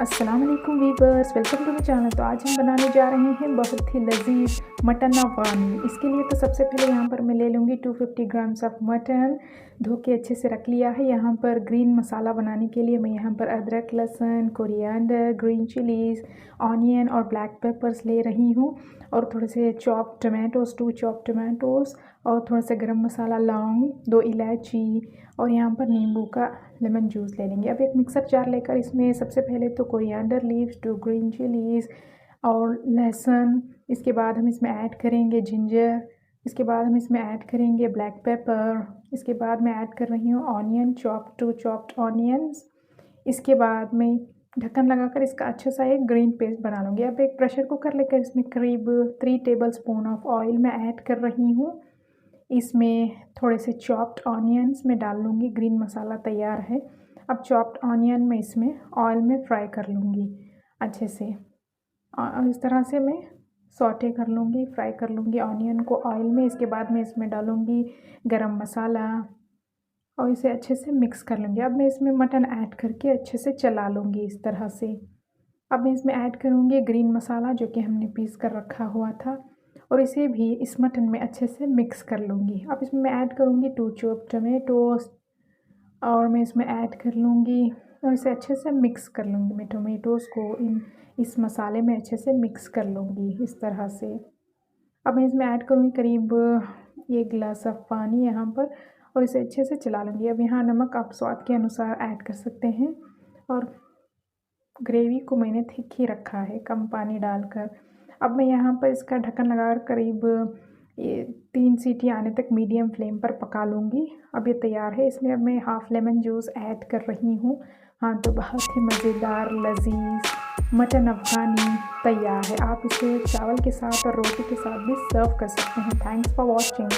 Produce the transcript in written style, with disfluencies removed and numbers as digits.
अस्सलाम वालेकुम viewers, welcome to my channel. तो आज हम बनाने जा रहे हैं बहुत ही लजीज मटन अफ़गानी। इसके लिए तो सबसे पहले यहाँ पर मैं ले लूँगी 250 ग्राम्स ऑफ मटन। धो के अच्छे से रख लिया है। यहाँ पर ग्रीन मसाला बनाने के लिए मैं यहाँ पर अदरक, लहसुन, कोरिएंडर, ग्रीन चिलीज़, ऑनियन और ब्लैक पेपर्स ले रही हूँ, और थोड़े से चॉप टमाटोज़, 2 चॉप टमाटोज़, और थोड़ा सा गरम मसाला, लौंग, 2 इलायची, और यहाँ पर नींबू का लेमन जूस ले लेंगे। अब एक मिक्सर जार लेकर इसमें सबसे पहले तो कोरिएंडर लीव्स, 2 ग्रीन चिलीज़ और लहसुन, इसके बाद हम इसमें ऐड करेंगे जिंजर, इसके बाद हम इसमें ऐड करेंगे ब्लैक पेपर, इसके बाद मैं ऐड कर रही हूँ ऑनियन, 2 चॉप्ड ऑनियंस। इसके बाद मैं ढक्कन लगाकर इसका अच्छा सा एक ग्रीन पेस्ट बना लूँगी। अब एक प्रेशर कुकर लेकर इसमें करीब 3 टेबल स्पून ऑफ ऑयल मैं ऐड कर रही हूँ। इसमें थोड़े से चॉप्ड ऑनियंस में डाल लूँगी। ग्रीन मसाला तैयार है। अब चॉप्ड ऑनियन में इसमें ऑयल में फ्राई कर लूँगी अच्छे से, और इस तरह से मैं सौटे कर लूँगी, फ्राई कर लूँगी ऑनियन को ऑयल में। इसके बाद मैं इसमें डालूँगी गरम मसाला और इसे अच्छे से मिक्स कर लूँगी। अब मैं इसमें मटन ऐड करके अच्छे से चला लूँगी इस तरह से। अब मैं इसमें ऐड करूँगी ग्रीन मसाला जो कि हमने पीस कर रखा हुआ था, और इसे भी इस मटन में अच्छे से मिक्स कर लूँगी। अब इसमें मैं ऐड करूँगी 2 चॉप टमेटोज़, और मैं इसमें ऐड कर लूँगी और इसे अच्छे से मिक्स कर लूँगी। मैं टमेटोज़ को इस मसाले में अच्छे से मिक्स कर लूँगी इस तरह से। अब मैं इसमें ऐड करूँगी करीब 1 गिलास ऑफ पानी यहाँ पर, और इसे अच्छे से चला लूँगी। अब यहाँ नमक आप स्वाद के अनुसार ऐड कर सकते हैं, और ग्रेवी को मैंने थिक ही रखा है कम पानी डालकर। अब मैं यहाँ पर इसका ढक्कन लगाकर करीब 3 सीटी आने तक मीडियम फ्लेम पर पका लूँगी। अब ये तैयार है। इसमें अब मैं हाफ़ लेमन जूस ऐड कर रही हूँ। हाँ, तो बहुत ही मज़ेदार लजीज मटन अफ़गानी तैयार है। आप इसे चावल के साथ और रोटी के साथ भी सर्व कर सकते हैं। Thanks for watching.